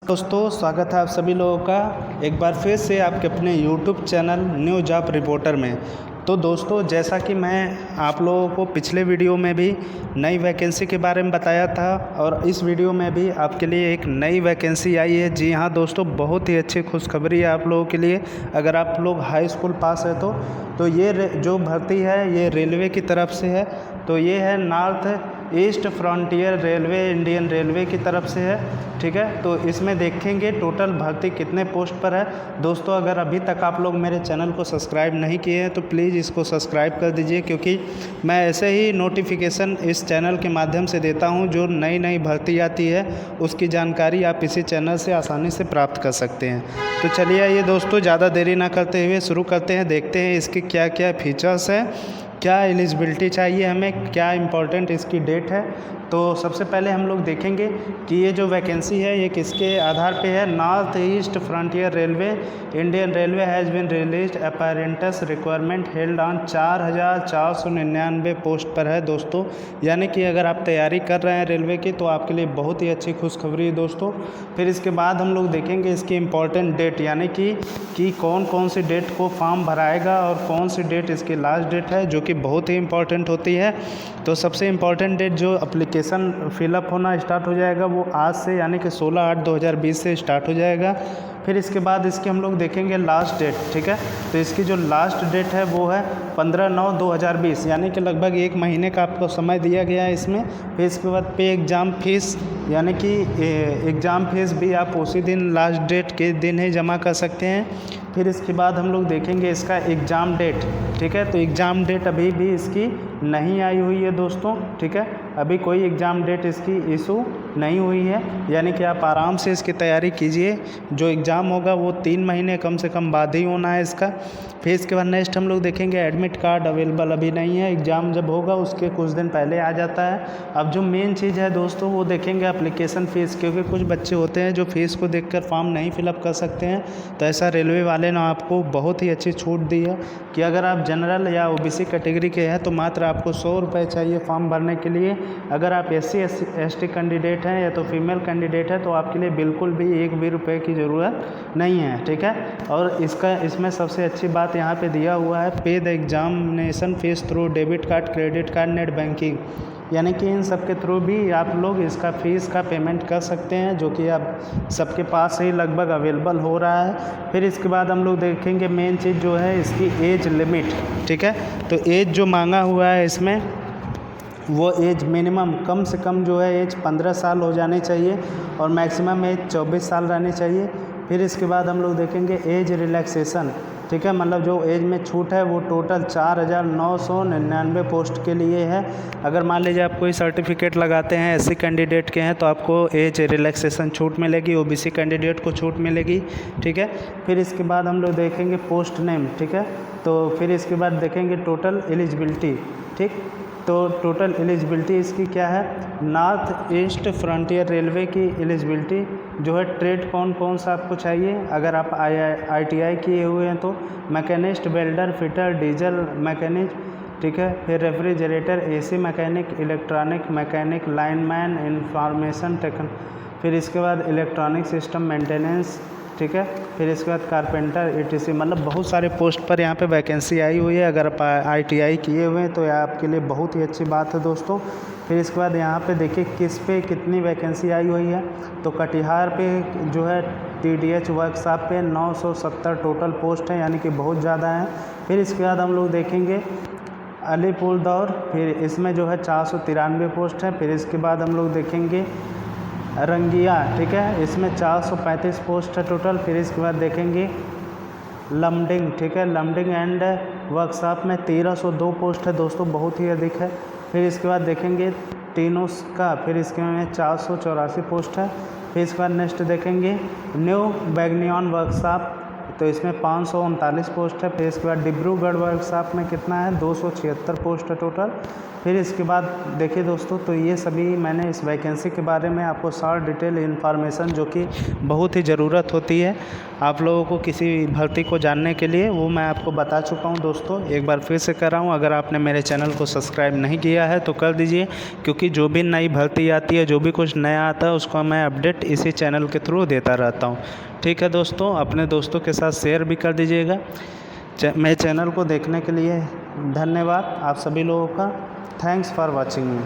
दोस्तों, स्वागत है आप सभी लोगों का एक बार फिर से आपके अपने YouTube channel new job reporter में। तो दोस्तों, जैसा कि मैं आप लोगों को पिछले वीडियो में भी नई वैकेंसी के बारे में बताया था और इस वीडियो में भी आपके लिए एक नई वैकेंसी आई है। जी हाँ दोस्तों, बहुत ही अच्छी खुशखबरी है आप लोगों के लिए। अगर आप लोग हाई स्कूल पास है तो ये जो भर्ती है ये रेलवे की तरफ से है। तो ये है North East Frontier Railway, Indian railway की तरफ से है। ठीक है, तो इसमें देखेंगे टोटल भर्ती कितने पोस्ट पर है। दोस्तों, अगर अभी तक आप लोग मेरे चैनल को सब्सक्राइब नहीं किए हैं तो प्लीज़ इसको सब्सक्राइब कर दीजिए, क्योंकि मैं ऐसे ही नोटिफिकेशन इस चैनल के माध्यम से देता हूं। जो नई नई भर्ती आती है उसकी जानकारी आप इसी चैनल से आसानी से प्राप्त कर सकते हैं। तो चलिए आइए दोस्तों, ज़्यादा देरी ना करते हुए शुरू करते हैं। देखते हैं इसके क्या क्या फीचर्स हैं, क्या एलिजिबिलिटी चाहिए हमें, क्या इम्पोर्टेंट इसकी डेट है। तो सबसे पहले हम लोग देखेंगे कि ये जो वैकेंसी है ये किसके आधार पे है। North East Frontier Railway, Indian Railway has been released apprentice requirement held on 4499 post पर है दोस्तों। यानी कि अगर आप तैयारी कर रहे हैं रेलवे की तो आपके लिए बहुत ही अच्छी खुशखबरी है दोस्तों। फिर इसके बाद हम लोग देखेंगे इसकी इम्पॉर्टेंट डेट, यानी कि कौन कौन सी डेट को फॉर्म भराएगा और कौन सी डेट इसकी लास्ट डेट है, जो कि बहुत ही इम्पॉर्टेंट होती है। तो सबसे इम्पॉर्टेंट डेट जो एप्लीकेशन फिलअप होना स्टार्ट हो जाएगा वो आज से, यानी कि 16/8/2020 से स्टार्ट हो जाएगा। फिर इसके बाद इसकी हम लोग देखेंगे लास्ट डेट। ठीक है, तो इसकी जो लास्ट डेट है वो है 15/9/2020, यानी कि लगभग 1 महीने का आपको समय दिया गया है इसमें। फिर इसके बाद पे एग्ज़ाम फीस, यानी कि एग्ज़ाम फीस भी आप उसी दिन लास्ट डेट के दिन ही जमा कर सकते हैं। फिर इसके बाद हम लोग देखेंगे इसका एग्ज़ाम डेट। ठीक है, तो एग्ज़ाम डेट अभी भी इसकी नहीं आई हुई है दोस्तों। ठीक है, अभी कोई एग्ज़ाम डेट इसकी इशू नहीं हुई है, यानी कि आप आराम से इसकी तैयारी कीजिए। जो एग्ज़ाम होगा वो 3 महीने कम से कम बाद ही होना है इसका। फिर इसके बाद नेक्स्ट हम लोग देखेंगे एडमिट कार्ड अवेलेबल अभी नहीं है, एग्ज़ाम जब होगा उसके कुछ दिन पहले आ जाता है। अब जो मेन चीज़ है दोस्तों वो देखेंगे एप्लीकेशन फ़ीस, क्योंकि कुछ बच्चे होते हैं जो फ़ीस को देखकर फॉर्म नहीं फिलअप कर सकते हैं। तो ऐसा रेलवे वाले ने आपको बहुत ही अच्छी छूट दी है कि अगर आप जनरल या ओबीसी कैटेगरी के हैं तो मात्र आपको 100 रुपये चाहिए फॉर्म भरने के लिए। अगर आप SC ST कैंडिडेट हैं या तो फीमेल कैंडिडेट है तो आपके लिए बिल्कुल भी 1 भी रुपये की ज़रूरत नहीं है। ठीक है, और इसमें सबसे अच्छी बात यहाँ पे दिया हुआ है, पे the examination fees through debit card, credit card, net banking, यानी कि इन सब के थ्रू भी आप लोग इसका फ़ीस का पेमेंट कर सकते हैं, जो कि आप सबके पास ही लगभग अवेलेबल हो रहा है। फिर इसके बाद हम लोग देखेंगे मेन चीज़ जो है इसकी एज लिमिट। ठीक है, तो एज जो मांगा हुआ है इसमें वो एज मिनिमम कम से कम जो है एज 15 साल हो जानी चाहिए और मैक्सिमम एज 24 साल रहनी चाहिए। फिर इसके बाद हम लोग देखेंगे एज रिलैक्सेशन। ठीक है, मतलब जो एज में छूट है वो टोटल 4999 पोस्ट के लिए है। अगर मान लीजिए आप कोई सर्टिफिकेट लगाते हैं SC कैंडिडेट के हैं तो आपको एज रिलैक्सेशन छूट मिलेगी, OBC कैंडिडेट को छूट मिलेगी। ठीक है, फिर इसके बाद हम लोग देखेंगे पोस्ट नेम। ठीक है, तो फिर इसके बाद देखेंगे टोटल एलिजिबिलिटी। ठीक, तो टोटल एलिजिबिलिटी इसकी क्या है, नॉर्थ ईस्ट फ्रंटियर रेलवे की एलिजिबिलिटी जो है, ट्रेड कौन कौन सा आपको चाहिए। अगर आप ITI किए हुए हैं तो machinist, welder, fitter, diesel mechanic. ठीक है, फिर refrigerator, AC mechanic, electronic mechanic, lineman, information टेक्न, फिर इसके बाद इलेक्ट्रॉनिक सिस्टम मेंटेनेंस। ठीक है, फिर इसके बाद कारपेंटर, ETC, मतलब बहुत सारे पोस्ट पर यहाँ पे वैकेंसी आई हुई है। अगर आप ITI किए हुए हैं तो यह आपके लिए बहुत ही अच्छी बात है दोस्तों। फिर इसके बाद यहाँ पे देखिए किस पे कितनी वैकेंसी आई हुई है। तो कटिहार पे जो है TDH वर्कशॉप पे 970 टोटल पोस्ट है, यानी कि बहुत ज़्यादा है। फिर इसके बाद हम लोग देखेंगे अलीपुरदौर, फिर इसमें जो है 493 पोस्ट है। फिर इसके बाद हम लोग देखेंगे रंगिया। ठीक है, इसमें 435 पोस्ट है टोटल। फिर इसके बाद देखेंगे लमडिंग। ठीक है, लमडिंग एंड वर्कशॉप में 1302 पोस्ट है दोस्तों, बहुत ही अधिक है। फिर इसके बाद देखेंगे टीनोस का, फिर इसके में 484 पोस्ट है। फिर इसके बाद नेक्स्ट देखेंगे न्यू बैगनियन वर्कशॉप तो इसमें 539 पोस्ट है। फिर इसके बाद डिब्रूगढ़ वर्कशॉप में कितना है, 276 पोस्ट है टोटल। फिर इसके बाद देखिए दोस्तों, तो ये सभी मैंने इस वैकेंसी के बारे में आपको शॉर्ट डिटेल इन्फॉर्मेशन जो कि बहुत ही ज़रूरत होती है आप लोगों को किसी भर्ती को जानने के लिए, वो मैं आपको बता चुका हूँ दोस्तों। एक बार फिर से कर रहा हूँ, अगर आपने मेरे चैनल को सब्सक्राइब नहीं किया है तो कर दीजिए, क्योंकि जो भी नई भर्ती आती है, जो भी कुछ नया आता है, उसका मैं अपडेट इसी चैनल के थ्रू देता रहता हूँ। ठीक है दोस्तों, अपने दोस्तों के साथ शेयर भी कर दीजिएगा। मेरे चैनल को देखने के लिए धन्यवाद आप सभी लोगों का। Thanks for watching me.